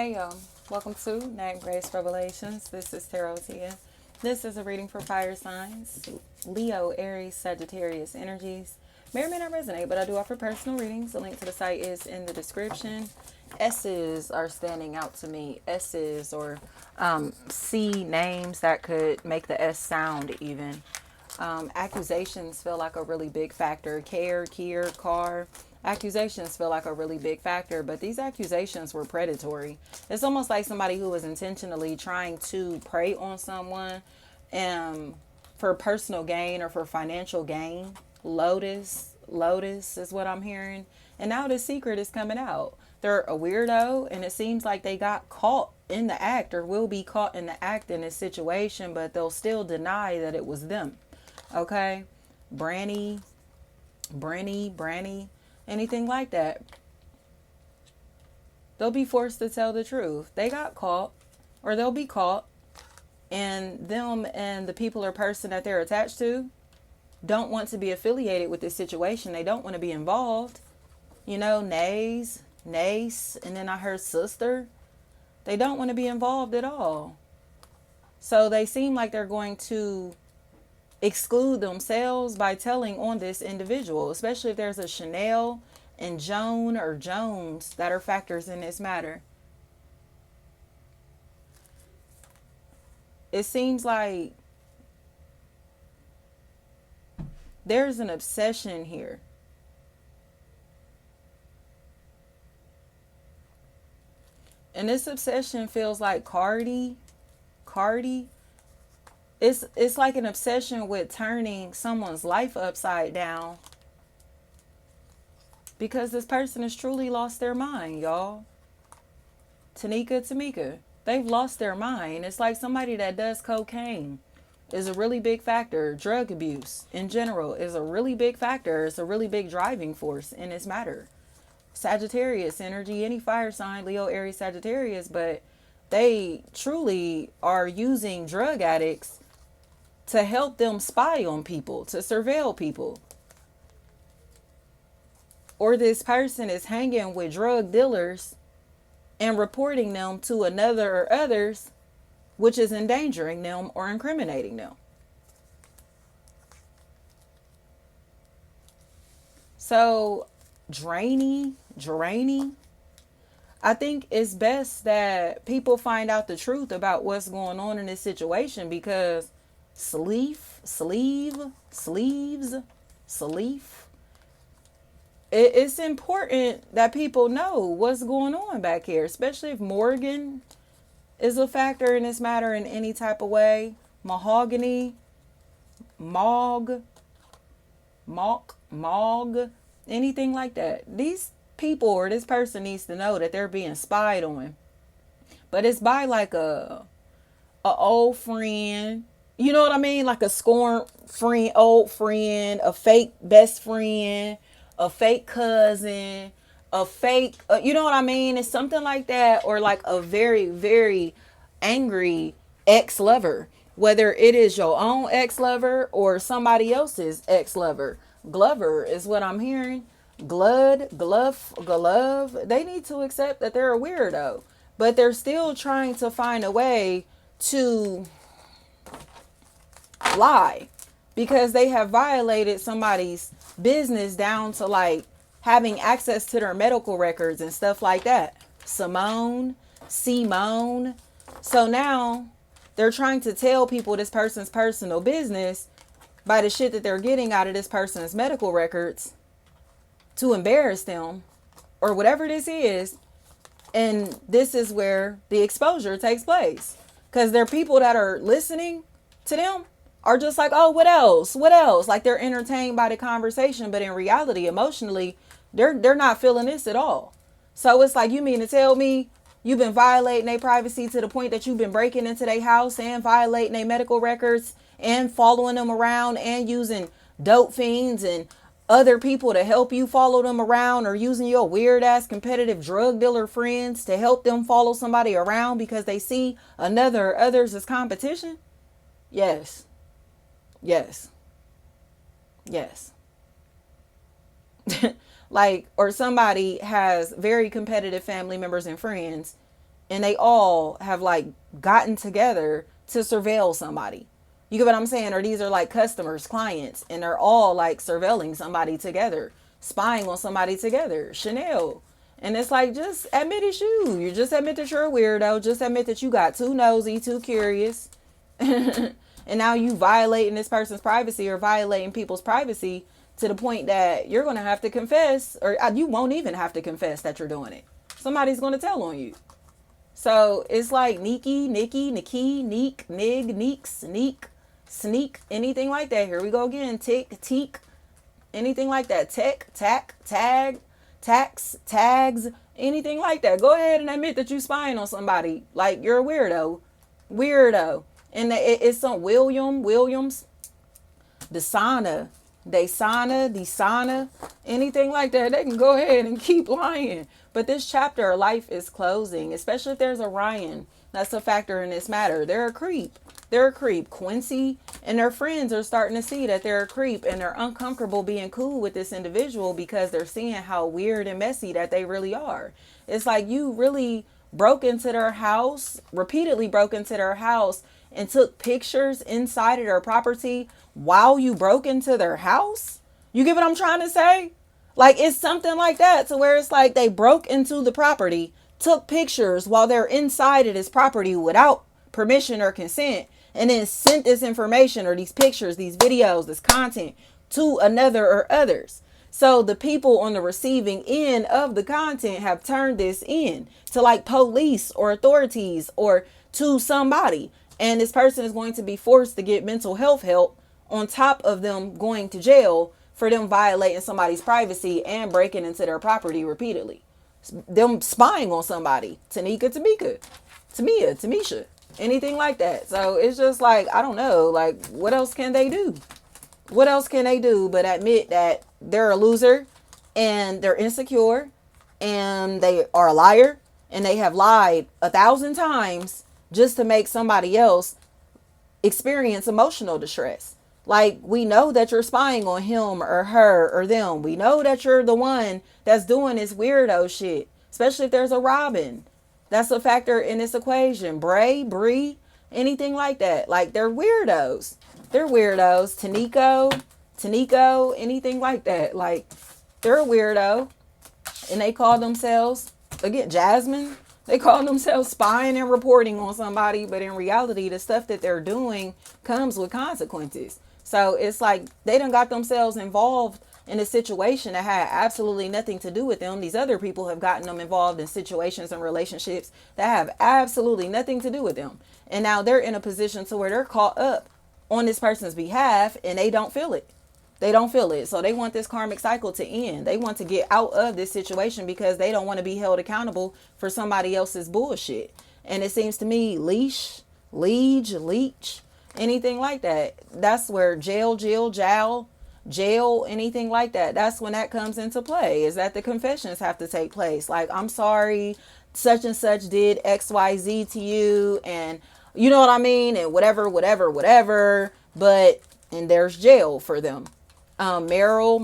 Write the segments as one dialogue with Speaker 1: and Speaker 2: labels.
Speaker 1: Hey y'all, welcome to Night Grace Revelations. This is Tarot Tia. This is a reading for fire signs, Leo, Aries, Sagittarius energies. May or may not resonate, but I do offer personal readings. The link to the site is in the description. S's are standing out to me. S's or C names that could make the S sound even. Accusations feel like a really big factor. Care, car. Accusations feel like a really big factor, but these accusations were predatory. It's almost like somebody who was intentionally trying to prey on someone for personal gain or for financial gain. Lotus is what I'm hearing. And now the secret is coming out. They're a weirdo, and it seems like they got caught in the act or will be caught in the act in this situation, but they'll still deny that it was them. Okay? Branny, anything like that. They'll be forced to tell the truth. They got caught, or they'll be caught, and them and the people or person that they're attached to don't want to be affiliated with this situation. They don't want to be involved. You know, nace, and then I heard sister. They don't want to be involved at all. So they seem like they're going to exclude themselves by telling on this individual, especially if there's a Chanel and Joan or Jones that are factors in this matter. It seems like there's an obsession here. And this obsession feels like Cardi. It's like an obsession with turning someone's life upside down because this person has truly lost their mind, y'all. Tamika, they've lost their mind. It's like somebody that does cocaine is a really big factor. Drug abuse in general is a really big factor. It's a really big driving force in this matter. Sagittarius energy, any fire sign, Leo, Aries, Sagittarius, but they truly are using drug addicts to help them spy on people, to surveil people. Or this person is hanging with drug dealers and reporting them to another or others, which is endangering them or incriminating them. So, drainy. I think it's best that people find out the truth about what's going on in this situation, because sleeve. It's important that people know what's going on back here, especially if Morgan is a factor in this matter in any type of way. Mahogany, Mog, anything like that. These people or this person needs to know that they're being spied on. But it's by like a old friend. You know what I mean? Like a scorned friend, old friend, a fake best friend, a fake cousin, a fake, you know what I mean? It's something like that. Or like a very, very angry ex-lover. Whether it is your own ex-lover or somebody else's ex-lover. Glover is what I'm hearing. Glove. They need to accept that they're a weirdo. But they're still trying to find a way to lie, because they have violated somebody's business down to like having access to their medical records and stuff like that. Simone. So now they're trying to tell people this person's personal business by the shit that they're getting out of this person's medical records to embarrass them or whatever this is. And this is where the exposure takes place, because there are people that are listening to them are just like, oh, what else? Like they're entertained by the conversation, but in reality, emotionally, they're not feeling this at all. So it's like, you mean to tell me you've been violating their privacy to the point that you've been breaking into their house and violating their medical records and following them around and using dope fiends and other people to help you follow them around, or using your weird ass competitive drug dealer friends to help them follow somebody around because they see others as competition? Yes. Like, or somebody has very competitive family members and friends and they all have like gotten together to surveil somebody. You get what I'm saying? Or these are like customers, clients, and they're all like surveilling somebody together, spying on somebody together. Chanel. And it's like, just admit it's you. You just admit that you're a weirdo. Just admit that you got too nosy, too curious. And now you violating this person's privacy or violating people's privacy to the point that you're going to have to confess, or you won't even have to confess that you're doing it. Somebody's going to tell on you. So it's like Nikki, Nikki, Nikki, Neek, Nig, Neek, Sneak, Sneak, anything like that. Here we go again. Tick, teak, anything like that. Tech, tack, tag, tax, tags, anything like that. Go ahead and admit that you're spying on somebody. Like, you're a weirdo. Weirdo. And it's some Williams, Desana, Desana, anything like that. They can go ahead and keep lying. But this chapter of life is closing, especially if there's a Ryan. That's a factor in this matter. They're a creep. They're a creep. Quincy and their friends are starting to see that they're a creep, and they're uncomfortable being cool with this individual because they're seeing how weird and messy that they really are. It's like you really broke into their house, repeatedly broke into their house, and took pictures inside of their property while you broke into their house. You get what I'm trying to say? Like, it's something like that, to where it's like they broke into the property, took pictures while they're inside of this property without permission or consent, and then sent this information or these pictures, these videos, this content to another or others. So the people on the receiving end of the content have turned this in to like police or authorities or to somebody. And this person is going to be forced to get mental health help on top of them going to jail for them violating somebody's privacy and breaking into their property repeatedly. Them spying on somebody. Tamika, Tamisha, anything like that. So it's just like, I don't know, like, what else can they do? What else can they do but admit that they're a loser and they're insecure and they are a liar and they have lied 1,000 times just to make somebody else experience emotional distress. Like, we know that you're spying on him or her or them. We know that you're the one that's doing this weirdo shit, especially if there's a Robin. That's a factor in this equation. Bree, anything like that. Like, they're weirdos. They're weirdos. Taniko, anything like that. Like, they're a weirdo. And they call themselves, again, Jasmine. They call themselves spying and reporting on somebody. But in reality, the stuff that they're doing comes with consequences. So it's like they done got themselves involved in a situation that had absolutely nothing to do with them. These other people have gotten them involved in situations and relationships that have absolutely nothing to do with them. And now they're in a position to where they're caught up on this person's behalf and they don't feel it. They don't feel it. So they want this karmic cycle to end. They want to get out of this situation because they don't want to be held accountable for somebody else's bullshit. And it seems to me, leech, anything like that. That's where jail, anything like that. That's when that comes into play, is that the confessions have to take place. Like, I'm sorry, such and such did XYZ to you, and you know what I mean? And whatever. But, and there's jail for them. Morel,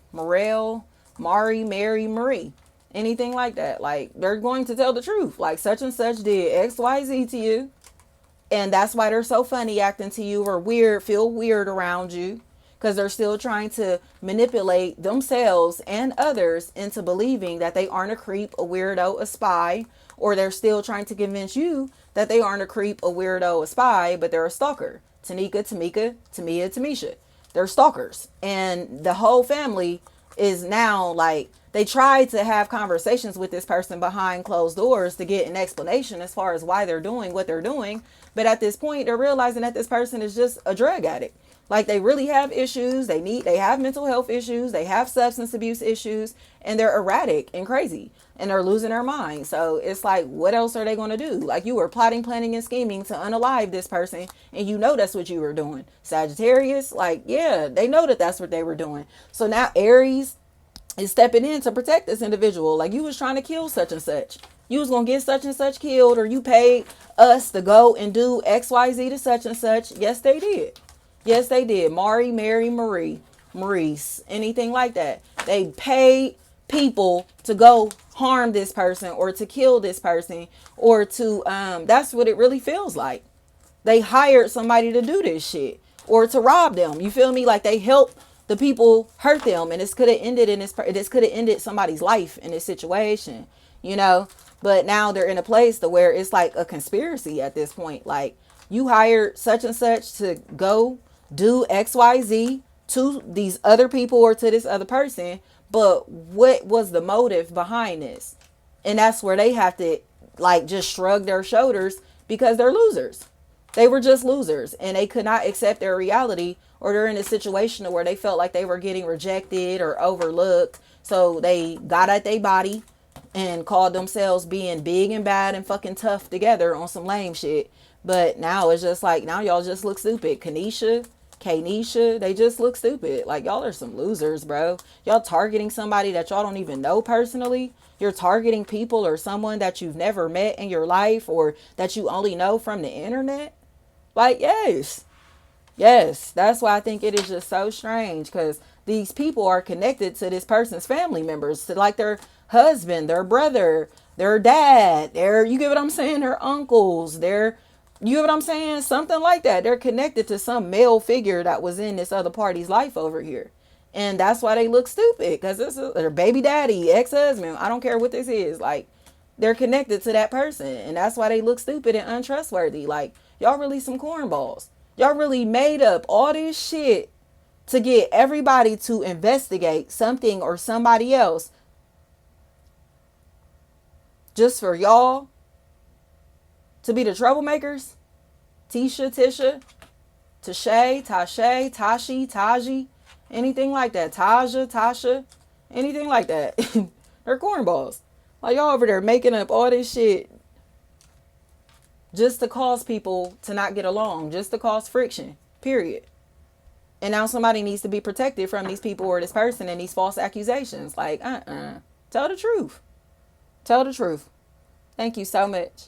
Speaker 1: Mari, Mary, Marie, anything like that. Like, they're going to tell the truth. Like, such and such did XYZ to you. And that's why they're so funny acting to you or weird, feel weird around you. Because they're still trying to manipulate themselves and others into believing that they aren't a creep, a weirdo, a spy. Or they're still trying to convince you that they aren't a creep, a weirdo, a spy, but they're a stalker. Tanika, Tamika, Tamia, Tamisha. They're stalkers. And the whole family is now like, they tried to have conversations with this person behind closed doors to get an explanation as far as why they're doing what they're doing. But at this point, they're realizing that this person is just a drug addict. Like, they really have issues. They have mental health issues. They have substance abuse issues, and they're erratic and crazy, and they're losing their mind. So it's like, what else are they going to do? Like, you were plotting, planning, and scheming to unalive this person, and you know that's what you were doing. Sagittarius, like, yeah, they know that that's what they were doing. So now Aries is stepping in to protect this individual. Like, you was trying to kill such and such. You was going to get such and such killed, or you paid us to go and do XYZ to such and such. Yes, they did. Yes, they did. Mari, Mary, Maurice, anything like that. They paid people to go harm this person or to kill this person or to that's what it really feels like. They hired somebody to do this shit or to rob them. You feel me? Like they helped the people hurt them, and this could have ended this could have ended somebody's life in this situation, you know. But now they're in a place to where it's like a conspiracy at this point. Like you hired such and such to go do XYZ to these other people or to this other person, but what was the motive behind this? And that's where they have to like just shrug their shoulders because they're losers. They were just losers and they could not accept their reality, or they're in a situation where they felt like they were getting rejected or overlooked. So they got at their body and called themselves being big and bad and fucking tough together on some lame shit. But now it's just like, now y'all just look stupid. Kanisha, they just look stupid. Like y'all are some losers, bro. Y'all targeting somebody that y'all don't even know personally. You're targeting people or someone that you've never met in your life or that you only know from the internet. Like, yes. Yes, that's why I think it is just so strange, because these people are connected to this person's family members, to like their husband, their brother, their dad, their, you get what I'm saying, their uncles, their, you get what I'm saying, something like that. They're connected to some male figure that was in this other party's life over here. And that's why they look stupid, because this is their baby daddy, ex-husband, I don't care what this is, like they're connected to that person, and that's why they look stupid and untrustworthy. Like y'all really some cornballs. Y'all really made up all this shit to get everybody to investigate something or somebody else just for y'all to be the troublemakers. Tisha, Tashay, Tashi, Taji, anything like that. Tasha, anything like that. They're cornballs. Like y'all over there making up all this shit just to cause people to not get along, just to cause friction, period. And now somebody needs to be protected from these people or this person and these false accusations. Like, tell the truth. Tell the truth. Thank you so much.